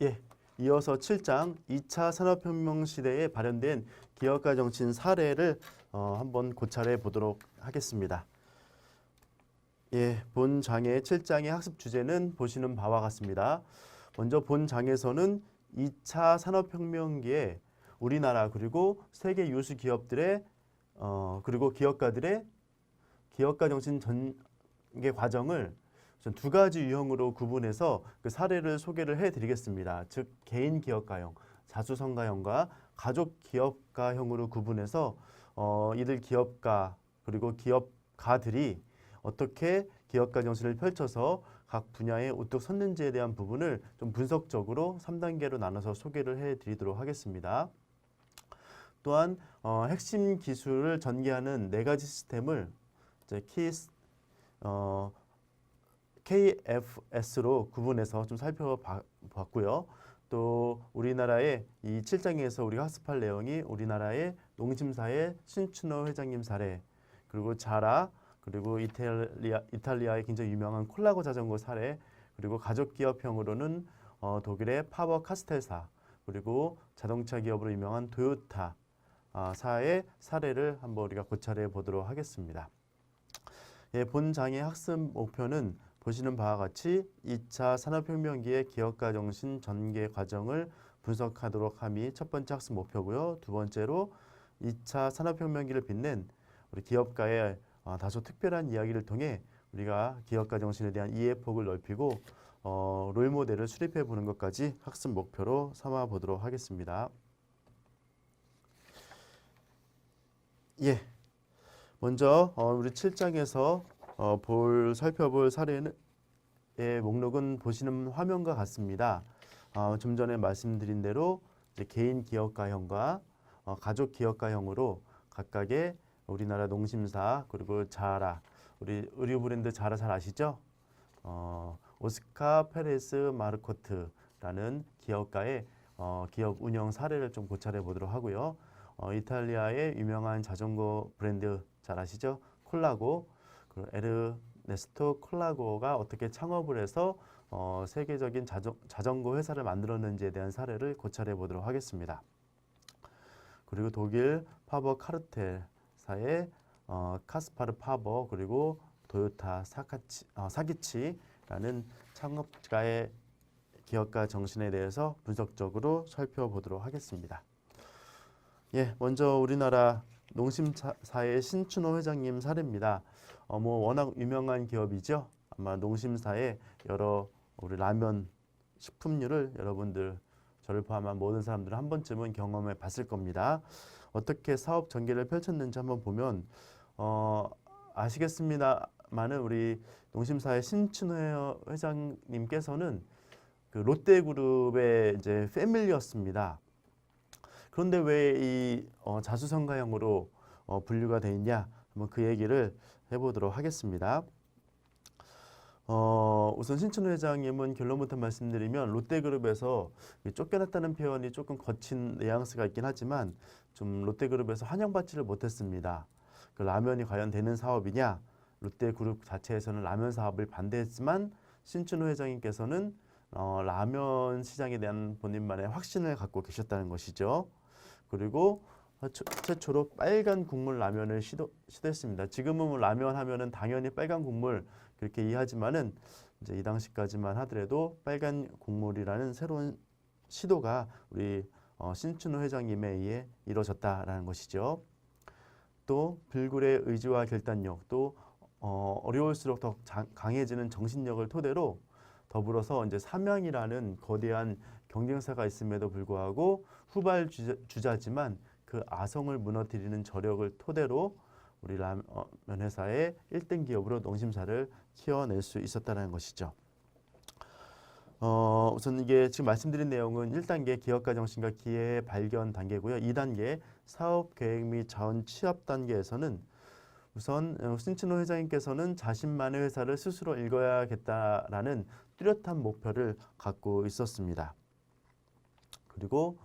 예, 이어서 7장 2차 산업혁명 시대에 발현된 기업가 정신 사례를 한번 고찰해 보도록 하겠습니다. 예, 본 장의 7장의 학습 주제는 보시는 바와 같습니다. 먼저 본 장에서는 2차 산업혁명기에 우리나라 그리고 세계 유수 기업들의 그리고 기업가들의 기업가 정신 전개 과정을 우선 두 가지 유형으로 구분해서 그 사례를 소개를 해드리겠습니다. 즉 개인 기업가형, 자수성가형과 가족 기업가형으로 구분해서 이들 기업가 그리고 기업가들이 어떻게 기업가 정신을 펼쳐서 각 분야에 우뚝 섰는지에 대한 부분을 좀 분석적으로 3단계로 나눠서 소개를 해드리도록 하겠습니다. 또한 핵심 기술을 전개하는 네 가지 시스템을 이제 KFS로 구분해서 좀 살펴봤고요. 또 우리나라의 이 7장에서 우리가 학습할 내용이 우리나라의 농심사의 신춘호 회장님 사례, 그리고 자라, 그리고 이탈리아의 굉장히 유명한 콜라고 자전거 사례, 그리고 가족기업형으로는 독일의 파버 카스텔사, 그리고 자동차 기업으로 유명한 도요타 사의 사례를 한번 우리가 고찰해 보도록 하겠습니다. 예, 본 장의 학습 목표는 보시는 바와 같이 2차 산업혁명기의 기업가 정신 전개 과정을 분석하도록 함이 첫 번째 학습 목표고요. 두 번째로 2차 산업혁명기를 빛낸 우리 기업가의 다소 특별한 이야기를 통해 우리가 기업가 정신에 대한 이해 폭을 넓히고 롤모델을 수립해 보는 것까지 학습 목표로 삼아 보도록 하겠습니다. 예, 먼저 우리 7장에서 살펴볼 사례의 목록은 보시는 화면과 같습니다. 좀 전에 말씀드린 대로 이제 개인 기업가형과 가족 기업가형으로 각각의 우리나라 농심사 그리고 자라, 우리 의류 브랜드 자라 잘 아시죠? 오스카 페레스 마르코트라는 기업가의 기업 운영 사례를 좀 고찰해 보도록 하고요. 이탈리아의 유명한 자전거 브랜드 잘 아시죠? 콜라고, 그리고 에르네스토 콜라고가 어떻게 창업을 해서 세계적인 자전거 회사를 만들었는지에 대한 사례를 고찰해 보도록 하겠습니다. 그리고 독일 파버 카르텔사의 카스파르 파버, 그리고 도요타 사기치라는 창업가의 기업가 정신에 대해서 분석적으로 살펴보도록 하겠습니다. 예, 먼저 우리나라 농심사의 신춘호 회장님 사례입니다. 워낙 유명한 기업이죠. 아마 농심사의 여러 우리 라면 식품류를 여러분들 저를 포함한 모든 사람들은 한 번쯤은 경험해 봤을 겁니다. 어떻게 사업 전개를 펼쳤는지 한번 보면 아시겠습니다만은 우리 농심사의 신춘호 회장님께서는 그 롯데그룹의 이제 패밀리였습니다. 그런데 왜 이 자수성가형으로 분류가 되어 있냐? 한번 그 얘기를 해보도록 하겠습니다. 우선 신춘호 회장님은 결론부터 말씀드리면 롯데그룹에서 쫓겨났다는 표현이 조금 거친 뉘앙스가 있긴 하지만 좀 롯데그룹에서 환영받지를 못했습니다. 그 라면이 과연 되는 사업이냐? 롯데그룹 자체에서는 라면 사업을 반대했지만 신춘호 회장님께서는 라면 시장에 대한 본인만의 확신을 갖고 계셨다는 것이죠. 그리고 최초로 빨간 국물 라면을 시도했습니다. 지금은 뭐 라면 하면은 당연히 빨간 국물 그렇게 이해하지만은 이제 이 당시까지만 하더라도 빨간 국물이라는 새로운 시도가 우리 신춘호 회장님에 의해 이루어졌다라는 것이죠. 또 불굴의 의지와 결단력, 또 어려울수록 더 강해지는 정신력을 토대로 더불어서 이제 삼양이라는 거대한 경쟁사가 있음에도 불구하고 후발주자지만 그 아성을 무너뜨리는 저력을 토대로 우리 라면 회사의 1등 기업으로 농심사를 키워낼 수 있었다는 것이죠. 우선 이게 지금 말씀드린 내용은 1단계 기업가 정신과 기회 발견 단계고요. 2단계 사업 계획 및 자원 취합 단계에서는 우선 신춘호 회장님께서는 자신만의 회사를 스스로 읽어야겠다라는 뚜렷한 목표를 갖고 있었습니다. 그리고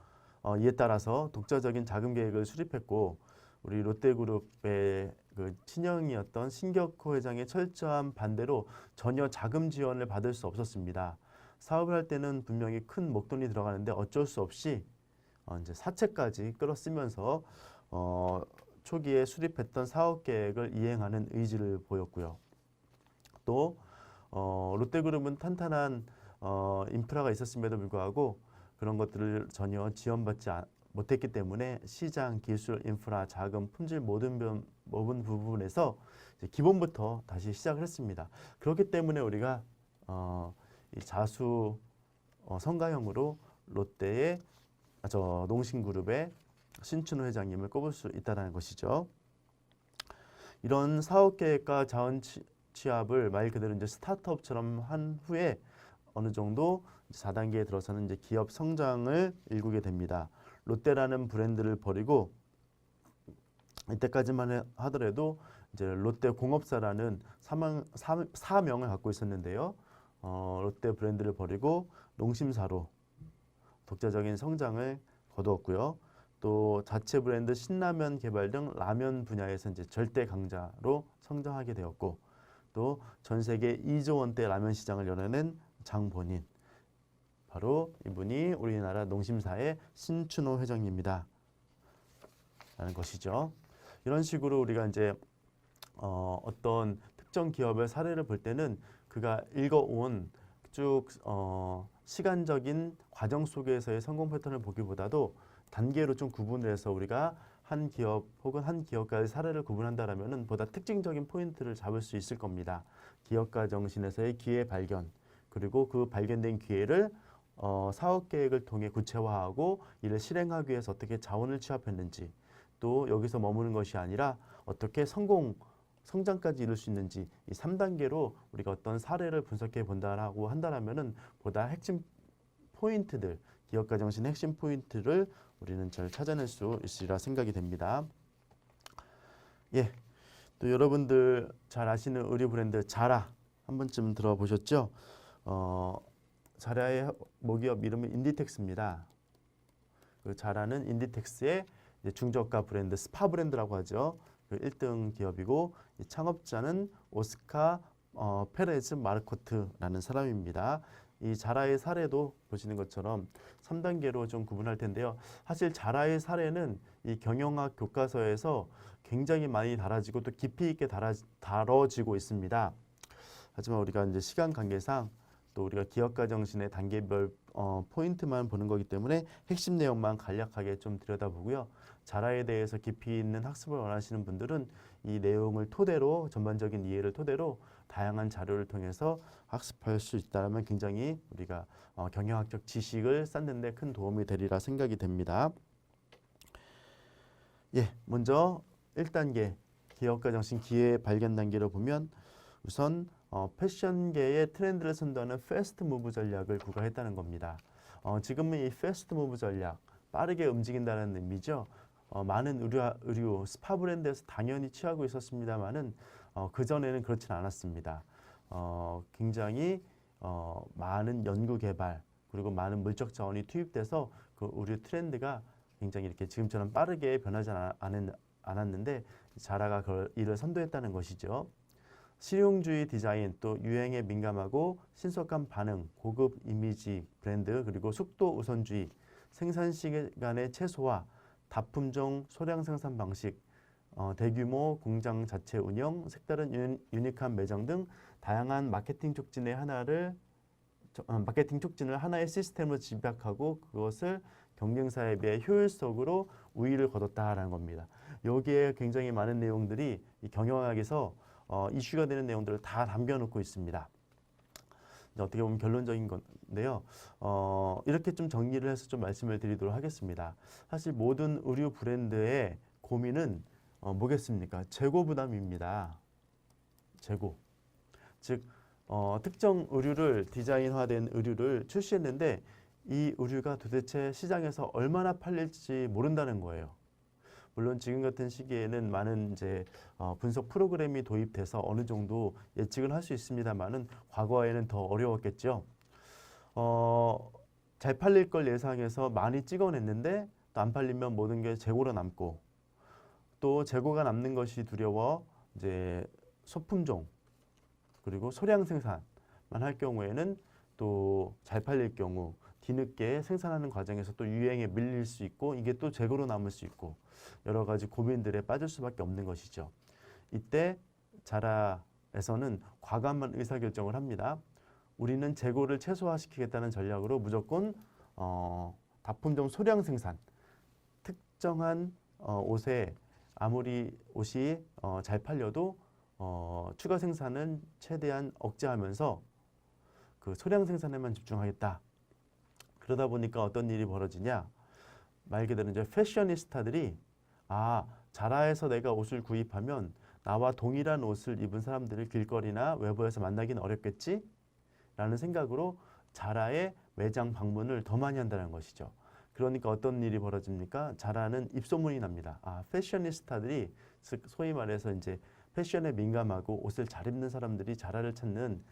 이에 따라서 독자적인 자금 계획을 수립했고 우리 롯데그룹의 그 친형이었던 신격호 회장의 철저한 반대로 전혀 자금 지원을 받을 수 없었습니다. 사업을 할 때는 분명히 큰 목돈이 들어가는데 어쩔 수 없이 이제 사채까지 끌어쓰면서 초기에 수립했던 사업 계획을 이행하는 의지를 보였고요. 또 롯데그룹은 탄탄한 인프라가 있었음에도 불구하고 그런 것들을 전혀 지원받지 못했기 때문에 시장, 기술, 인프라, 자금, 품질 모든 부분에서 이제 기본부터 다시 시작을 했습니다. 그렇기 때문에 우리가 이 자수 성가형으로 롯데의 농심그룹의 신춘호 회장님을 꼽을 수 있다는 것이죠. 이런 사업 계획과 자원 취합을 말 그대로 이제 스타트업처럼 한 후에 어느 정도 4단계에 들어서는 이제 기업 성장을 일구게 됩니다. 롯데라는 브랜드를 버리고 이때까지만 하더라도 이제 롯데 공업사라는 사명을 갖고 있었는데요. 롯데 브랜드를 버리고 농심사로 독자적인 성장을 거두었고요. 또 자체 브랜드 신라면 개발 등 라면 분야에서 이제 절대 강자로 성장하게 되었고, 또 전 세계 2조 원대 라면 시장을 열어낸 장본인, 바로 이분이 우리나라 농심사의 신춘호 회장입니다. 라는 것이죠. 이런 식으로 우리가 이제 어떤 특정 기업의 사례를 볼 때는 그가 읽어온 쭉 시간적인 과정 속에서의 성공 패턴을 보기보다도 단계로 좀 구분을 해서 우리가 한 기업 혹은 한 기업가의 사례를 구분한다라면은 보다 특징적인 포인트를 잡을 수 있을 겁니다. 기업가 정신에서의 기회 발견, 그리고 그 발견된 기회를 사업 계획을 통해 구체화하고 이를 실행하기 위해서 어떻게 자원을 취합했는지, 또 여기서 머무는 것이 아니라 어떻게 성장까지 이룰 수 있는지, 이 3단계로 우리가 어떤 사례를 분석해 본다라고 한다라면은 보다 핵심 포인트들, 기업가 정신의 핵심 포인트를 우리는 잘 찾아낼 수 있으리라 생각이 됩니다. 예, 또 여러분들 잘 아시는 의류 브랜드 자라 한 번쯤 들어보셨죠? 자라의 모기업 이름은 인디텍스입니다. 그 자라는 인디텍스의 중저가 브랜드 스파 브랜드라고 하죠. 그 1등 기업이고, 이 창업자는 오스카 페레즈 마르코트라는 사람입니다. 이 자라의 사례도 보시는 것처럼 3단계로 좀 구분할 텐데요. 사실 자라의 사례는 이 경영학 교과서에서 굉장히 많이 다뤄지고 또 깊이 있게 다뤄지고 있습니다. 하지만 우리가 이제 시간 관계상 또 우리가 기업가 정신의 단계별 포인트만 보는 거기 때문에 핵심 내용만 간략하게 좀 들여다보고요. 자라에 대해서 깊이 있는 학습을 원하시는 분들은 이 내용을 토대로, 전반적인 이해를 토대로 다양한 자료를 통해서 학습할 수 있다면 굉장히 우리가 경영학적 지식을 쌓는 데 큰 도움이 되리라 생각이 됩니다. 예, 먼저 1단계 기업가 정신 기회 발견 단계로 보면 우선 패션계의 트렌드를 선도하는 패스트 무브 전략을 구가했다는 겁니다. 지금은 이 패스트 무브 전략, 빠르게 움직인다는 의미죠. 많은 의류 스파 브랜드에서 당연히 취하고 있었습니다만은 그전에는 그렇지는 않았습니다. 굉장히 많은 연구 개발 그리고 많은 물적 자원이 투입돼서 그 의류 트렌드가 굉장히 이렇게 지금처럼 빠르게 변하지 않았는데 자라가 이를 선도했다는 것이죠. 실용주의 디자인, 또 유행에 민감하고 신속한 반응, 고급 이미지 브랜드, 그리고 속도 우선주의, 생산 시간의 최소화, 다품종 소량 생산 방식, 대규모 공장 자체 운영, 색다른 유니크한 매장 등 다양한 마케팅 촉진을 하나의 시스템으로 집약하고 그것을 경쟁사에 비해 효율적으로 우위를 거뒀다라는 겁니다. 여기에 굉장히 많은 내용들이 이 경영학에서 이슈가 되는 내용들을 다 담겨놓고 있습니다. 어떻게 보면 결론적인 건데요. 이렇게 좀 정리를 해서 좀 말씀을 드리도록 하겠습니다. 사실 모든 의류 브랜드의 고민은 뭐겠습니까? 재고 부담입니다. 재고. 즉 특정 의류를 디자인화된 의류를 출시했는데 이 의류가 도대체 시장에서 얼마나 팔릴지 모른다는 거예요. 물론 지금 같은 시기에는 많은 이제 분석 프로그램이 도입돼서 어느 정도 예측을 할 수 있습니다만은 과거에는 더 어려웠겠죠. 잘 팔릴 걸 예상해서 많이 찍어냈는데 또 안 팔리면 모든 게 재고로 남고, 또 재고가 남는 것이 두려워 이제 소품종 그리고 소량 생산만 할 경우에는 또 잘 팔릴 경우 뒤늦게 생산하는 과정에서 또 유행에 밀릴 수 있고 이게 또 재고로 남을 수 있고 여러 가지 고민들에 빠질 수밖에 없는 것이죠. 이때 자라에서는 과감한 의사결정을 합니다. 우리는 재고를 최소화시키겠다는 전략으로 무조건 다품종 소량 생산, 특정한 옷에 아무리 옷이 잘 팔려도 추가 생산은 최대한 억제하면서 그 소량 생산에만 집중하겠다. 그러다 보니까 어떤 일이 벌어지냐? 말 그대로 이제 패셔니스타들이 자라에서 내가 옷을 구입하면 나와 동일한 옷을 입은 사람들을 길거리나 외부에서 만나기는 어렵겠지? 라는 생각으로 자라의 매장 방문을 더 많이 한다는 것이죠. 그러니까 어떤 일이 벌어집니까? 자라는 입소문이 납니다. 패셔니스타들이 소위 말해서 이제 패션에 민감하고 옷을 잘 입는 사람들이 자라를 찾는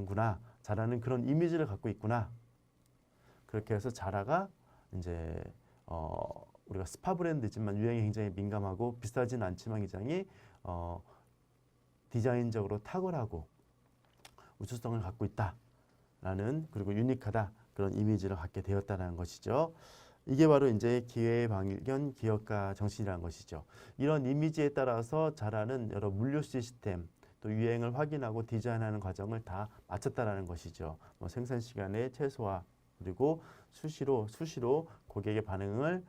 구나. 자라는 그런 이미지를 갖고 있구나. 그렇게 해서 자라가 이제 우리가 스파 브랜드지만 유행에 굉장히 민감하고 비싸진 않지만 굉장히 디자인적으로 탁월하고 우수성을 갖고 있다라는 그리고 유니크하다 그런 이미지를 갖게 되었다는 것이죠. 이게 바로 이제 기회의 발견 기업가 정신이라는 것이죠. 이런 이미지에 따라서 자라는 여러 물류 시스템 또 유행을 확인하고 디자인하는 과정을 다 마쳤다라는 것이죠. 생산 시간의 최소화 그리고 수시로 고객의 반응을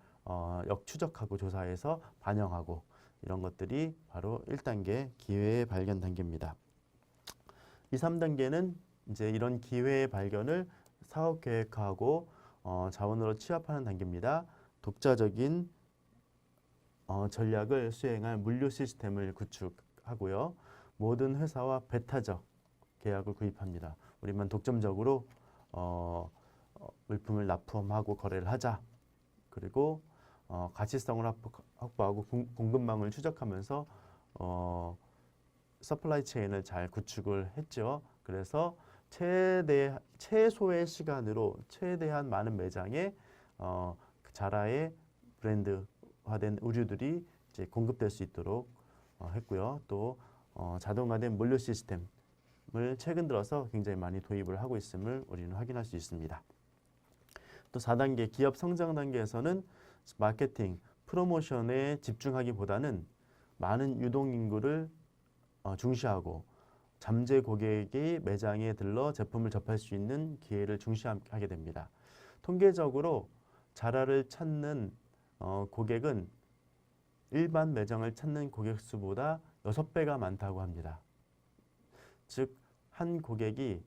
역추적하고 조사해서 반영하고 이런 것들이 바로 1단계 기회의 발견 단계입니다. 2, 3단계는 이제 이런 기회의 발견을 사업 계획하고 자원으로 취합하는 단계입니다. 독자적인 전략을 수행할 물류 시스템을 구축하고요. 모든 회사와 배타적 계약을 구입합니다. 우리만 독점적으로 물품을 납품하고 거래를 하자. 그리고 가치성을 확보하고 공급망을 추적하면서 서플라이 체인을 잘 구축을 했죠. 그래서 최소의 시간으로 최대한 많은 매장에 자라의 브랜드화된 의류들이 이제 공급될 수 있도록 했고요. 또 자동화된 물류 시스템을 최근 들어서 굉장히 많이 도입을 하고 있음을 우리는 확인할 수 있습니다. 또 4단계 기업 성장 단계에서는 마케팅, 프로모션에 집중하기보다는 많은 유동인구를 중시하고 잠재 고객이 매장에 들러 제품을 접할 수 있는 기회를 중시하게 됩니다. 통계적으로 자라를 찾는 고객은 일반 매장을 찾는 고객 수보다 6배가 많다고 합니다. 즉, 한 고객이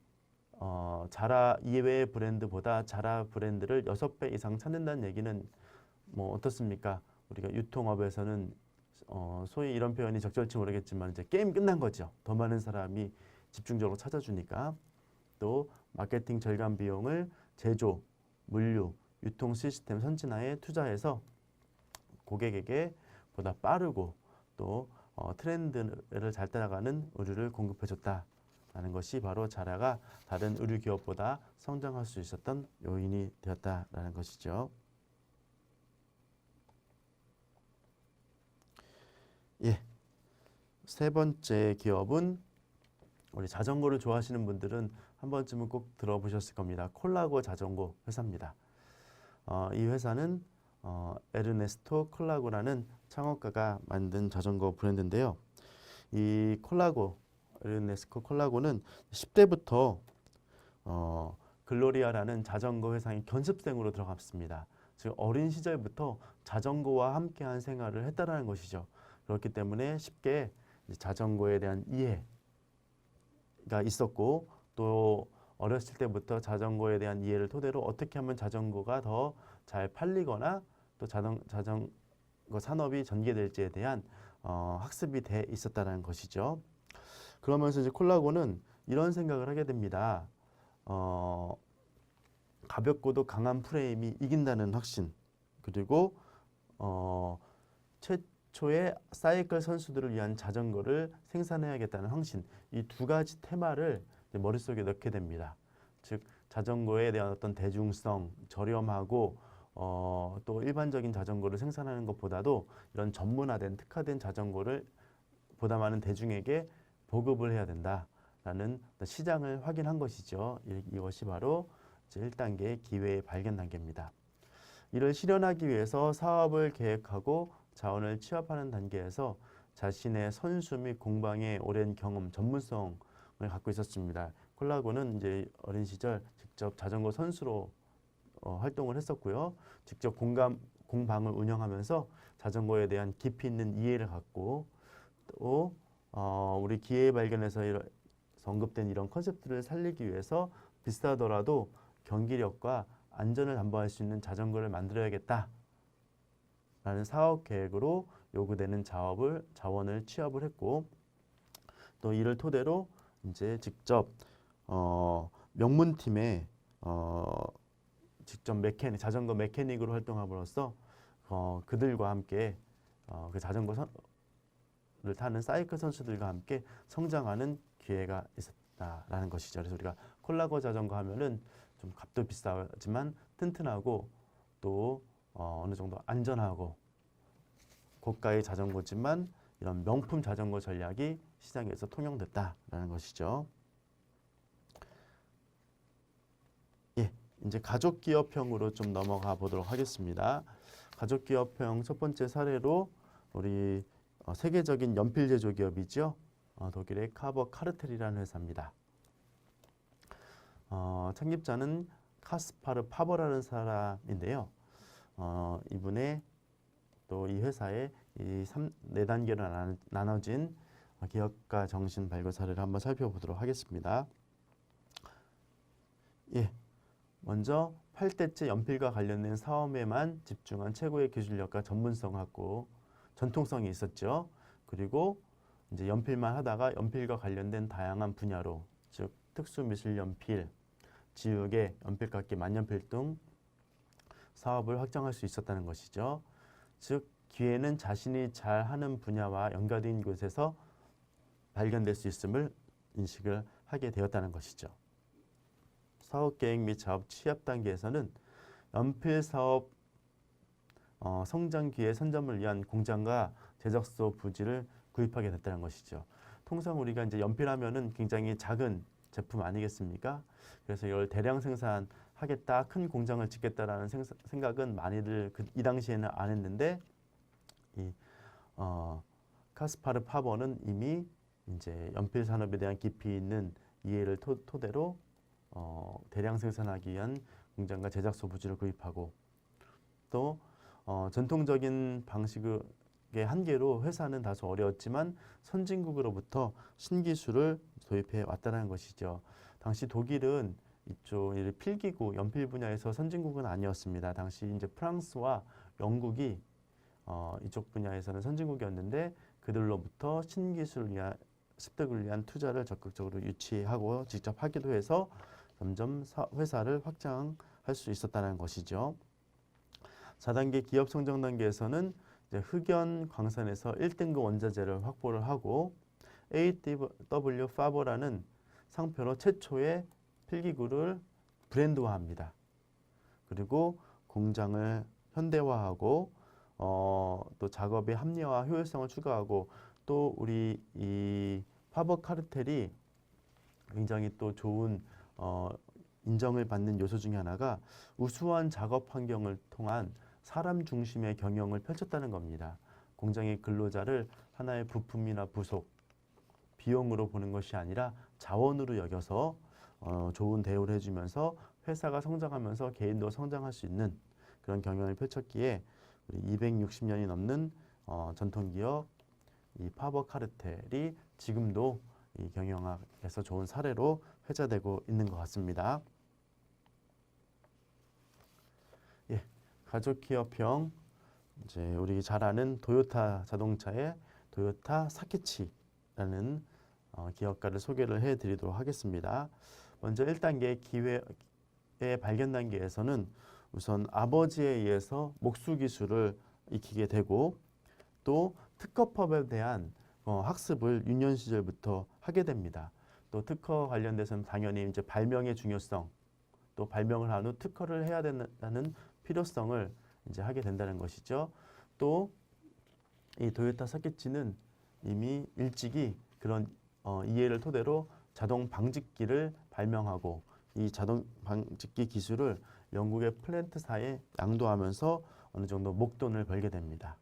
자라 이외의 브랜드보다 자라 브랜드를 6배 이상 찾는다는 얘기는 어떻습니까? 우리가 유통업에서는 소위 이런 표현이 적절치 모르겠지만 이제 게임 끝난 거죠. 더 많은 사람이 집중적으로 찾아주니까. 또 마케팅 절감 비용을 제조, 물류, 유통 시스템 선진화에 투자해서 고객에게 보다 빠르고 또 트렌드를 잘 따라가는 의류를 공급해줬다라는 것이 바로 자라가 다른 의류 기업보다 성장할 수 있었던 요인이 되었다라는 것이죠. 예, 세 번째 기업은 우리 자전거를 좋아하시는 분들은 한 번쯤은 꼭 들어보셨을 겁니다. 콜라고 자전거 회사입니다. 이 회사는 에르네스토 콜라고라는 창업가가 만든 자전거 브랜드인데요. 이 콜라고, 에르네스토 콜라고는 10대부터 글로리아라는 자전거 회사의 견습생으로 들어갔습니다. 즉 어린 시절부터 자전거와 함께한 생활을 했다라는 것이죠. 그렇기 때문에 쉽게 자전거에 대한 이해가 있었고 또 어렸을 때부터 자전거에 대한 이해를 토대로 어떻게 하면 자전거가 더 잘 팔리거나 또 자전거 산업이 전개될지에 대한 학습이 돼 있었다는 것이죠. 그러면서 이제 콜라고는 이런 생각을 하게 됩니다. 가볍고도 강한 프레임이 이긴다는 확신 그리고 최초의 사이클 선수들을 위한 자전거를 생산해야겠다는 확신 이 두 가지 테마를 머릿속에 넣게 됩니다. 즉 자전거에 대한 어떤 대중성, 저렴하고 또 일반적인 자전거를 생산하는 것보다도 이런 전문화된 특화된 자전거를 보다 많은 대중에게 보급을 해야 된다. 라는 시장을 확인한 것이죠. 이것이 바로 이제 1단계 기회의 발견 단계입니다. 이를 실현하기 위해서 사업을 계획하고 자원을 취합하는 단계에서 자신의 선수 및 공방의 오랜 경험, 전문성을 갖고 있었습니다. 콜라고는 이제 어린 시절 직접 자전거 선수로 활동을 했었고요. 직접 공방을 운영하면서 자전거에 대한 깊이 있는 이해를 갖고 또 우리 기회 발견에서 언급된 이런 컨셉들을 살리기 위해서 비싸더라도 경기력과 안전을 담보할 수 있는 자전거를 만들어야겠다 라는 사업 계획으로 요구되는 자원을 취합을 했고 또 이를 토대로 이제 직접 명문팀에 직접 자전거 메케닉으로 활동함으로써 그들과 함께 그 자전거를 타는 사이클 선수들과 함께 성장하는 기회가 있었다라는 것이죠. 그래서 우리가 콜라고 자전거 하면은 좀 값도 비싸지만 튼튼하고 또 어느 정도 안전하고 고가의 자전거지만 이런 명품 자전거 전략이 시장에서 통용됐다라는 것이죠. 예, 이제 가족기업형으로 좀 넘어가 보도록 하겠습니다. 가족기업형 첫 번째 사례로 우리 세계적인 연필 제조 기업이죠. 독일의 카버 카르텔이라는 회사입니다. 창립자는 카스파르 파버라는 사람인데요. 이분의 또 이 회사의 이 4단계로 나눠진 기업가 정신 발굴 사례를 한번 살펴보도록 하겠습니다. 예, 먼저 8대째 연필과 관련된 사업에만 집중한 최고의 기술력과 전문성하고 전통성이 있었죠. 그리고 이제 연필만 하다가 연필과 관련된 다양한 분야로 즉 특수미술 연필, 지우개, 연필깎이, 만년필 등 사업을 확장할 수 있었다는 것이죠. 즉 기회는 자신이 잘하는 분야와 연관된 곳에서 발견될 수 있음을 인식을 하게 되었다는 것이죠. 사업계획 및 사업 취합 단계에서는 연필 사업 성장 기회 선점을 위한 공장과 제작소 부지를 구입하게 됐다는 것이죠. 통상 우리가 이제 연필하면은 굉장히 작은 제품 아니겠습니까? 그래서 이걸 대량 생산하겠다, 큰 공장을 짓겠다라는 생각은 많이들 이 당시에는 안 했는데 이 카스파르 파버는 이미 이제 연필 산업에 대한 깊이 있는 이해를 토대로 대량 생산하기 위한 공장과 제작소 부지를 구입하고 또 전통적인 방식의 한계로 회사는 다소 어려웠지만 선진국으로부터 신기술을 도입해 왔다는 것이죠. 당시 독일은 이쪽 필기구, 연필 분야에서 선진국은 아니었습니다. 당시 이제 프랑스와 영국이 이쪽 분야에서는 선진국이었는데 그들로부터 신기술을 위한 습득을 위한 투자를 적극적으로 유치하고 직접 하기도 해서 점점 회사를 확장할 수 있었다는 것이죠. 4단계 기업 성장 단계에서는 이제 흑연 광산에서 1등급 원자재를 확보를 하고 AW 파버라는 상표로 최초의 필기구를 브랜드화합니다. 그리고 공장을 현대화하고 또 작업의 합리화, 효율성을 추가하고 또 우리 이 파버 카르텔이 굉장히 또 좋은 인정을 받는 요소 중에 하나가 우수한 작업 환경을 통한 사람 중심의 경영을 펼쳤다는 겁니다. 공장의 근로자를 하나의 부품이나 부속, 비용으로 보는 것이 아니라 자원으로 여겨서 좋은 대우를 해주면서 회사가 성장하면서 개인도 성장할 수 있는 그런 경영을 펼쳤기에 우리 260년이 넘는 전통기업 이 파버 카르텔이 지금도 이 경영학에서 좋은 사례로 회자되고 있는 것 같습니다. 예, 가족기업형 이제 우리 잘 아는 도요타 자동차의 도요타 사키치라는 기업가를 소개를 해드리도록 하겠습니다. 먼저 1단계 기회의 발견 단계에서는 우선 아버지에 의해서 목수 기술을 익히게 되고 또 특허법에 대한 학습을 유년 시절부터 하게 됩니다. 또 특허 관련돼서는 당연히 이제 발명의 중요성, 또 발명을 한 후 특허를 해야 된다는 필요성을 이제 하게 된다는 것이죠. 또 이 도요타 사키치는 이미 일찍이 그런 이해를 토대로 자동 방직기를 발명하고 이 자동 방직기 기술을 영국의 플랜트사에 양도하면서 어느 정도 목돈을 벌게 됩니다.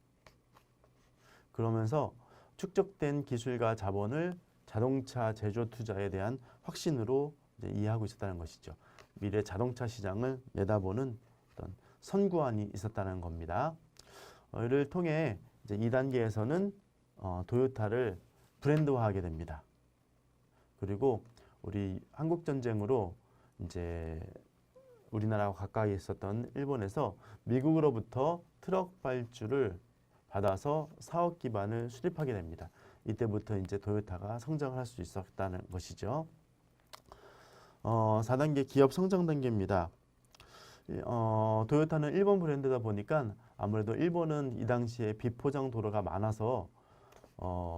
그러면서 축적된 기술과 자본을 자동차 제조 투자에 대한 확신으로 이제 이해하고 있었다는 것이죠. 미래 자동차 시장을 내다보는 어떤 선구안이 있었다는 겁니다. 이를 통해 이제 2단계에서는 도요타를 브랜드화하게 됩니다. 그리고 우리 한국 전쟁으로 이제 우리나라와 가까이 있었던 일본에서 미국으로부터 트럭 발주를 받아서 사업 기반을 수립하게 됩니다. 이때부터 이제 도요타가 성장을 할 수 있었다는 것이죠. 4단계 기업 성장 단계입니다. 도요타는 일본 브랜드다 보니까 아무래도 일본은 이 당시에 비포장 도로가 많아서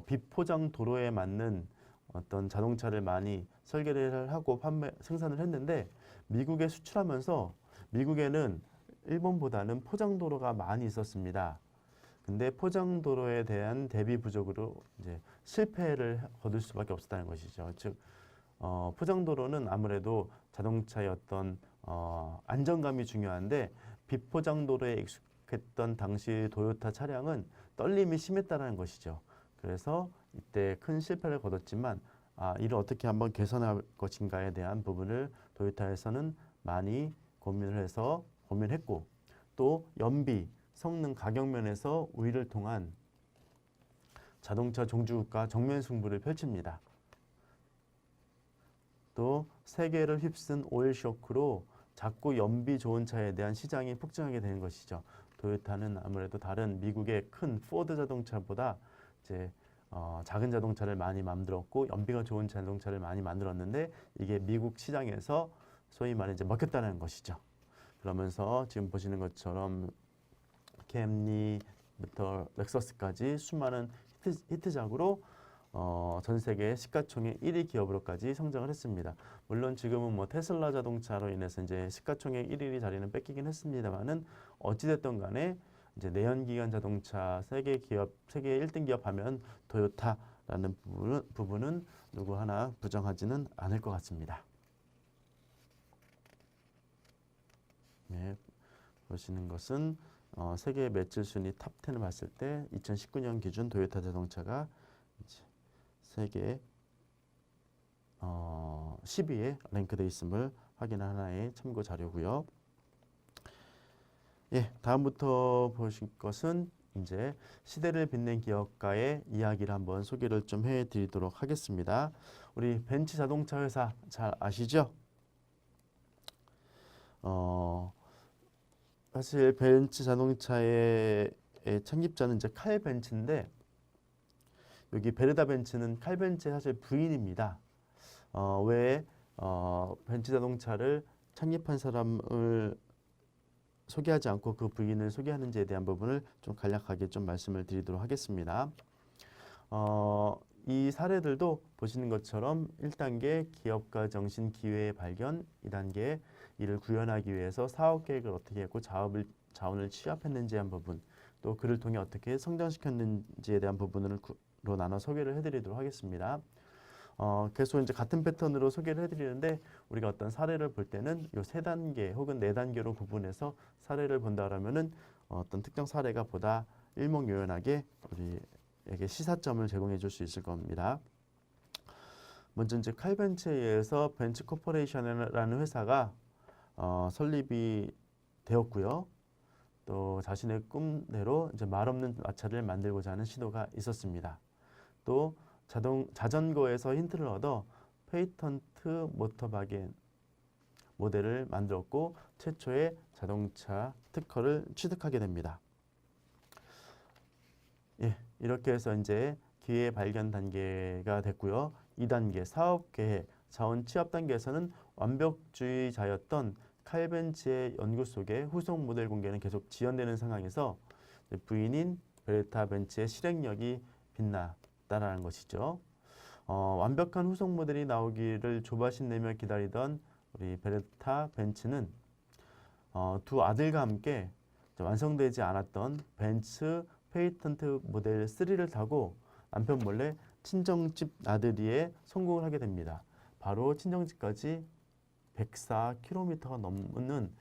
비포장 도로에 맞는 어떤 자동차를 많이 설계를 하고 생산을 했는데 미국에 수출하면서 미국에는 일본보다는 포장 도로가 많이 있었습니다. 근데 포장 도로에 대한 대비 부족으로 이제 실패를 거둘 수밖에 없었다는 것이죠. 즉 포장 도로는 아무래도 자동차의 어떤 안정감이 중요한데 비포장 도로에 익숙했던 당시 도요타 차량은 떨림이 심했다는 것이죠. 그래서 이때 큰 실패를 거뒀지만 이를 어떻게 한번 개선할 것인가에 대한 부분을 도요타에서는 많이 고민했고 또 연비, 성능, 가격 면에서 우위를 통한 자동차 종주국과 정면 승부를 펼칩니다. 또 세계를 휩쓴 오일 쇼크로 작고 연비 좋은 차에 대한 시장이 폭증하게 되는 것이죠. 도요타는 아무래도 다른 미국의 큰 포드 자동차보다 이제 작은 자동차를 많이 만들었고 연비가 좋은 자동차를 많이 만들었는데 이게 미국 시장에서 소위 말해 이제 먹혔다는 것이죠. 그러면서 지금 보시는 것처럼 캠리부터 렉서스까지 수많은 히트작으로 전 세계 시가총액 1위 기업으로까지 성장을 했습니다. 물론 지금은 뭐 테슬라 자동차로 인해서 이제 시가총액 1위 자리는 뺏기긴 했습니다만은 어찌됐든 간에 이제 내연기관 자동차 세계 1등 기업 하면 도요타라는 부분은 누구 하나 부정하지는 않을 것 같습니다. 네, 보시는 것은 세계 매출 순위 탑 10을 봤을 때 2019년 기준 도요타 자동차가 이제 세계 10위에 랭크되어 있음을 확인한 하나의 참고 자료고요. 예, 다음부터 보실 것은 이제 시대를 빛낸 기업가의 이야기를 한번 소개를 좀 해드리도록 하겠습니다. 우리 벤츠 자동차 회사 잘 아시죠? 사실 벤츠 자동차의 창립자는 이제 칼 벤츠인데 여기 베르다 벤츠는 칼 벤츠의 사실 부인입니다. 왜 벤츠 자동차를 창립한 사람을 소개하지 않고 그 부인을 소개하는지에 대한 부분을 좀 간략하게 좀 말씀을 드리도록 하겠습니다. 이 사례들도 보시는 것처럼 1단계 기업가 정신 기회의 발견, 2단계 이를 구현하기 위해서 사업 계획을 어떻게 했고 자원을 취합했는지에 대한 부분, 또 그를 통해 어떻게 성장시켰는지에 대한 부분으로 나눠 소개를 해드리도록 하겠습니다. 계속 이제 같은 패턴으로 소개를 해드리는데 우리가 어떤 사례를 볼 때는 이 3단계 혹은 4단계로 구분해서 사례를 본다라면은 어떤 특정 사례가 보다 일목요연하게 우리에게 시사점을 제공해 줄 수 있을 겁니다. 먼저 이제 칼 벤츠에 의해서 벤츠 코퍼레이션이라는 회사가 설립이 되었고요. 또 자신의 꿈대로 이제 말없는 마차를 만들고자 하는 시도가 있었습니다. 또 자전거에서 힌트를 얻어 페이턴트 모터바겐 모델을 만들었고 최초의 자동차 특허를 취득하게 됩니다. 예, 이렇게 해서 이제 기회 발견 단계가 됐고요. 2단계 사업 계획, 자원 취합 단계에서는 완벽주의자였던 칼 벤츠의 연구 속에 후속 모델 공개는 계속 지연되는 상황에서 부인인 베르타 벤츠의 실행력이 빛났다라는 것이죠. 완벽한 후속 모델이 나오기를 조바심 내며 기다리던 우리 베르타 벤츠는 두 아들과 함께 완성되지 않았던 벤츠 페이턴트 모델 3를 타고 남편 몰래 친정집 나들이에 성공을 하게 됩니다. 바로 친정지까지 104km가 넘는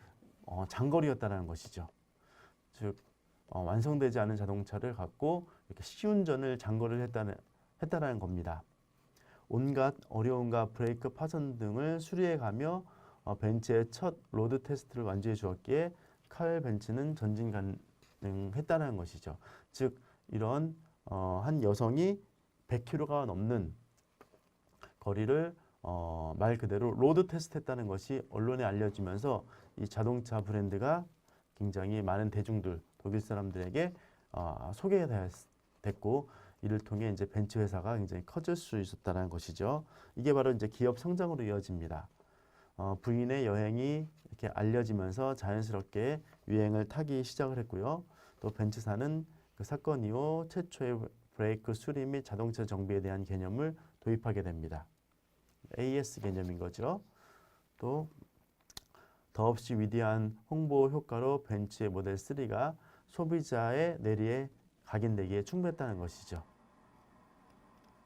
장거리였다는 것이죠. 즉 완성되지 않은 자동차를 갖고 이렇게 시운전을 장거리를 했다라는 겁니다. 온갖 어려움과 브레이크 파손 등을 수리해가며 벤츠의 첫 로드 테스트를 완주해 주었기에 칼 벤츠는 전진 가능했다는 것이죠. 즉 이런 한 여성이 100km가 넘는 거리를 말 그대로 로드 테스트했다는 것이 언론에 알려지면서 이 자동차 브랜드가 굉장히 많은 대중들, 독일 사람들에게 소개가 됐고, 이를 통해 이제 벤츠 회사가 굉장히 커질 수 있었다는 것이죠. 이게 바로 이제 기업 성장으로 이어집니다. 부인의 여행이 이렇게 알려지면서 자연스럽게 유행을 타기 시작을 했고요. 또 벤츠사는 그 사건 이후 최초의 브레이크 수리 및 자동차 정비에 대한 개념을 도입하게 됩니다. AS 개념인 거죠. 또 더없이 위대한 홍보 효과로 벤츠의 모델 3가 소비자의 내리에 각인되기에 충분했다는 것이죠.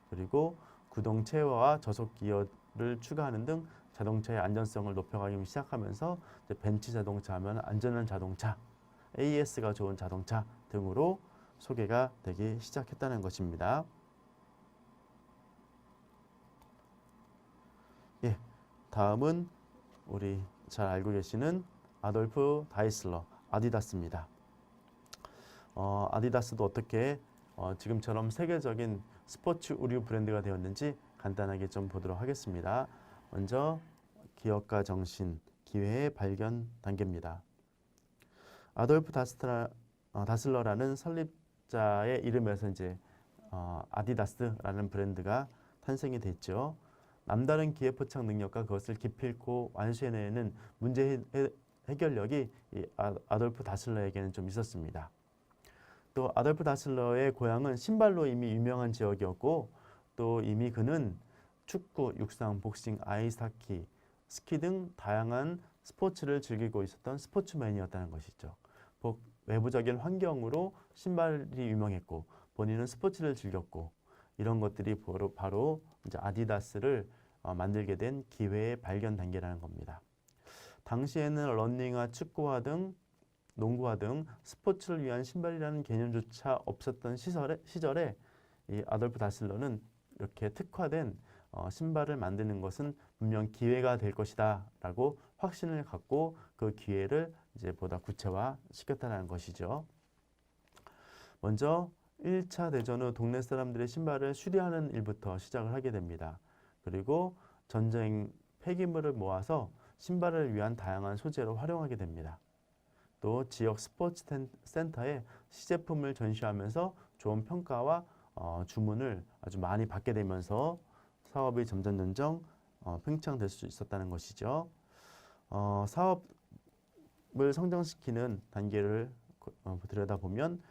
그리고 구동 체어와 저속 기어를 추가하는 등 자동차의 안전성을 높여가기 시작하면서 벤츠 자동차 하면 안전한 자동차, AS가 좋은 자동차 등으로 소개가 되기 시작했다는 것입니다. 예, 다음은 우리 잘 알고 계시는 아돌프 다이슬러, 아디다스입니다. 아디다스도 어떻게 지금처럼 세계적인 스포츠 의류 브랜드가 되었는지 간단하게 좀 보도록 하겠습니다. 먼저 기업가 정신, 기회의 발견 단계입니다. 아돌프 다슬러라는 설립자의 이름에서 이제 아디다스라는 브랜드가 탄생이 됐죠. 남다른 기회 포착 능력과 그것을 기필코 완수해내는 문제 해결력이 이 아돌프 다슬러에게는 좀 있었습니다. 또 아돌프 다슬러의 고향은 신발로 이미 유명한 지역이었고, 또 이미 그는 축구, 육상, 복싱, 아이스하키, 스키 등 다양한 스포츠를 즐기고 있었던 스포츠맨이었다는 것이죠. 외부적인 환경으로 신발이 유명했고 본인은 스포츠를 즐겼고, 이런 것들이 바로 이제 아디다스를 만들게 된 기회의 발견 단계라는 겁니다. 당시에는 러닝화, 축구화 등 농구화 등 스포츠를 위한 신발이라는 개념조차 없었던 시절에 이 아돌프 다슬러는 이렇게 특화된 신발을 만드는 것은 분명 기회가 될 것이다 라고 확신을 갖고 그 기회를 이제 보다 구체화 시켰다는 것이죠. 먼저 1차 대전 후 동네 사람들의 신발을 수리하는 일부터 시작을 하게 됩니다. 그리고 전쟁 폐기물을 모아서 신발을 위한 다양한 소재로 활용하게 됩니다. 또 지역 스포츠 센터에 시제품을 전시하면서 좋은 평가와 주문을 아주 많이 받게 되면서 사업이 점점 팽창될 수 있었다는 것이죠. 사업을 성장시키는 단계를 들여다보면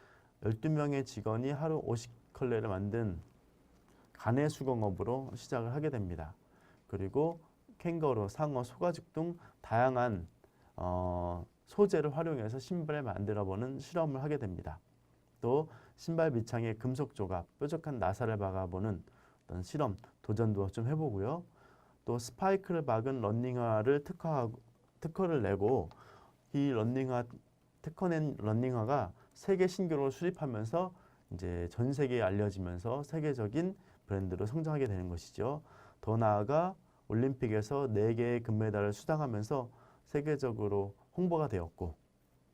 12명의 직원이 하루 50컬레를 만든 가내 수공업으로 시작을 하게 됩니다. 그리고 캥거루, 상어, 소가죽 등 다양한 소재를 활용해서 신발을 만들어보는 실험을 하게 됩니다. 또 신발 밑창에 금속 조각, 뾰족한 나사를 박아보는 어떤 실험, 도전도 좀 해보고요. 또 스파이크를 박은 러닝화를 특허를 내고 이 특허낸 러닝화가 세계 신기록을 수립하면서 이제 전 세계에 알려지면서 세계적인 브랜드로 성장하게 되는 것이죠. 더 나아가 올림픽에서 4개의 금메달을 수상하면서 세계적으로 홍보가 되었고,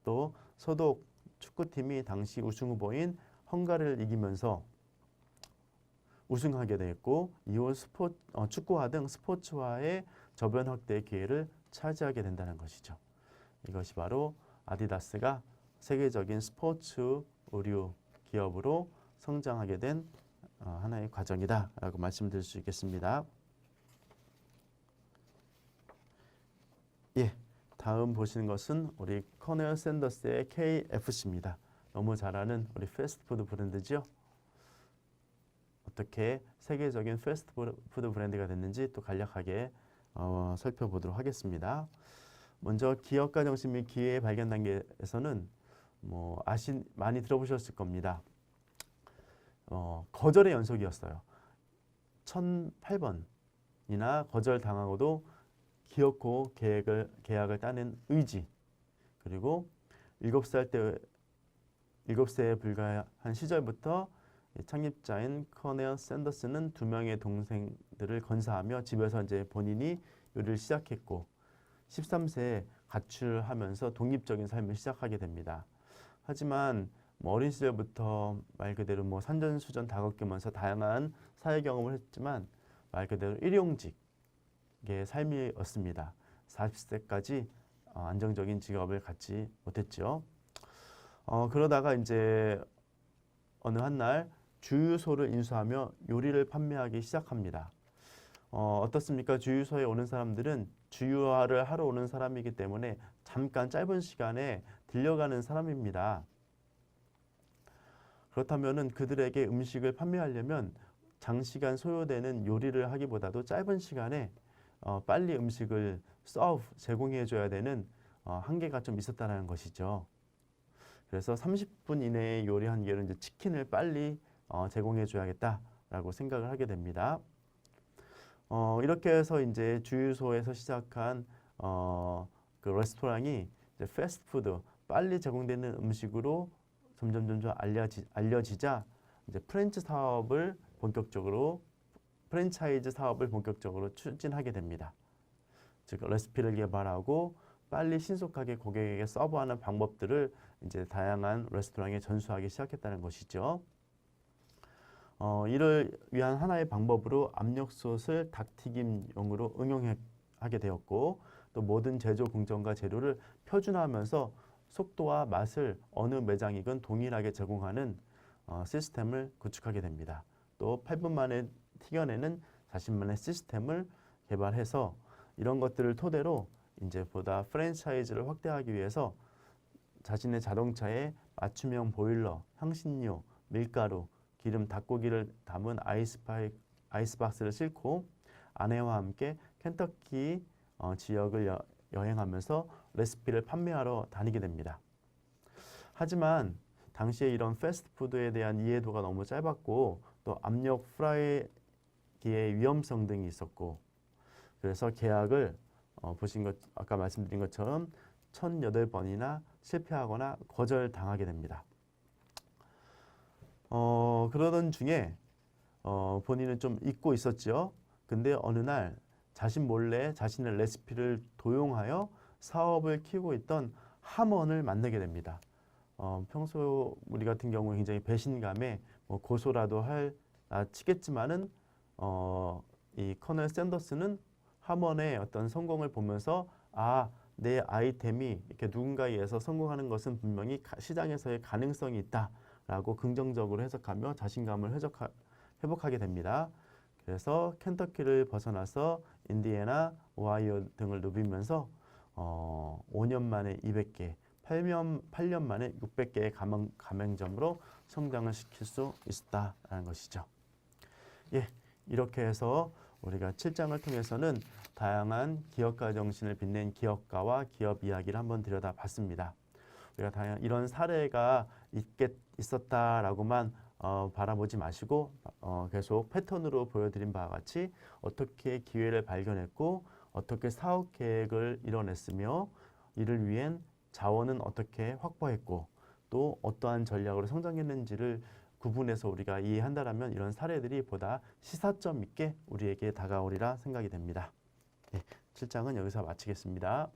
또 소독 축구팀이 당시 우승 후보인 헝가리를 이기면서 우승하게 되었고, 이후 축구화 등 스포츠화의 저변 확대의 기회를 차지하게 된다는 것이죠. 이것이 바로 아디다스가 세계적인 스포츠 의류 기업으로 성장하게 된 하나의 과정이다라고 말씀드릴 수 있겠습니다. 예, 다음 보시는 것은 우리 커넬 샌더스의 KFC입니다. 너무 잘 아는 우리 패스트푸드 브랜드죠. 어떻게 세계적인 패스트푸드 브랜드가 됐는지 또 간략하게 살펴보도록 하겠습니다. 먼저 기업가 정신 및 기회의 발견 단계에서는 많이 들어보셨을 겁니다. 거절의 연속이었어요. 1008번 이나 거절당하고도 기어코 계약을 따는 의지, 그리고 7세에 불과한 시절부터 창립자인 커넬 샌더스는 2명의 동생들을 건사하며 집에서 이제 본인이 요리를 시작했고 13세에 가출하면서 독립적인 삶을 시작하게 됩니다. 하지만 어린 시절부터 말 그대로 산전수전 다 겪으면서 다양한 사회 경험을 했지만 말 그대로 일용직의 삶이었습니다. 40세까지 안정적인 직업을 갖지 못했죠. 그러다가 이제 어느 한날 주유소를 인수하며 요리를 판매하기 시작합니다. 어떻습니까? 주유소에 오는 사람들은 주유를 하러 오는 사람이기 때문에 잠깐 짧은 시간에 들려가는 사람입니다. 그렇다면은 그들에게 음식을 판매하려면 장시간 소요되는 요리를 하기보다도 짧은 시간에 빨리 음식을 제공해 줘야 되는 한계가 좀 있었다는 것이죠. 그래서 30분 이내에 요리한 게는 이제 치킨을 빨리 제공해 줘야겠다라고 생각을 하게 됩니다. 이렇게 해서 이제 주유소에서 시작한 그 레스토랑이 이제 패스트푸드, 빨리 제공되는 음식으로 점점 알려지자 이제 프랜차이즈 사업을 본격적으로 추진하게 됩니다. 즉 레시피를 개발하고 빨리 신속하게 고객에게 서브하는 방법들을 이제 다양한 레스토랑에 전수하기 시작했다는 것이죠. 이를 위한 하나의 방법으로 압력솥을 닭튀김용으로 응용하게 되었고 또 모든 제조 공정과 재료를 표준화하면서 속도와 맛을 어느 매장이건 동일하게 제공하는 시스템을 구축하게 됩니다. 또 8분 만에 튀겨내는 자신만의 시스템을 개발해서 이런 것들을 토대로 이제 보다 프랜차이즈를 확대하기 위해서 자신의 자동차에 맞춤형 보일러, 향신료, 밀가루, 기름, 닭고기를 담은 아이스박스를 싣고 아내와 함께 켄터키 지역을 여행하면서 레시피를 판매하러 다니게 됩니다. 하지만 당시에 이런 패스트푸드에 대한 이해도가 너무 짧았고 또 압력 프라이기의 위험성 등이 있었고 그래서 계약을 아까 말씀드린 것처럼 1008번이나 실패하거나 거절당하게 됩니다. 그러던 중에 본인은 좀 잊고 있었죠. 근데 어느 날 자신 몰래 자신의 레시피를 도용하여 사업을 키우고 있던 함원을 만나게 됩니다. 평소 우리 같은 경우는 굉장히 배신감에 고소라도 치겠지만은 이 커넬 샌더스는 함원의 어떤 성공을 보면서 내 아이템이 이렇게 누군가에 의해서 성공하는 것은 분명히 시장에서의 가능성이 있다라고 긍정적으로 해석하며 자신감을 회복하게 됩니다. 그래서 켄터키를 벗어나서 인디애나, 오하이오 등을 누비면서 5년 만에 200개, 8년 만에 600개의 가맹점으로 성장을 시킬 수 있었다라는 것이죠. 예, 이렇게 해서 우리가 7장을 통해서는 다양한 기업가 정신을 빛낸 기업가와 기업 이야기를 한번 들여다봤습니다. 우리가 다양한 이런 사례가 있었다라고만 바라보지 마시고 계속 패턴으로 보여드린 바와 같이 어떻게 기회를 발견했고 어떻게 사업 계획을 이뤄냈으며 이를 위한 자원은 어떻게 확보했고 또 어떠한 전략으로 성장했는지를 구분해서 우리가 이해한다면 이런 사례들이 보다 시사점 있게 우리에게 다가오리라 생각이 됩니다. 7장은 여기서 마치겠습니다.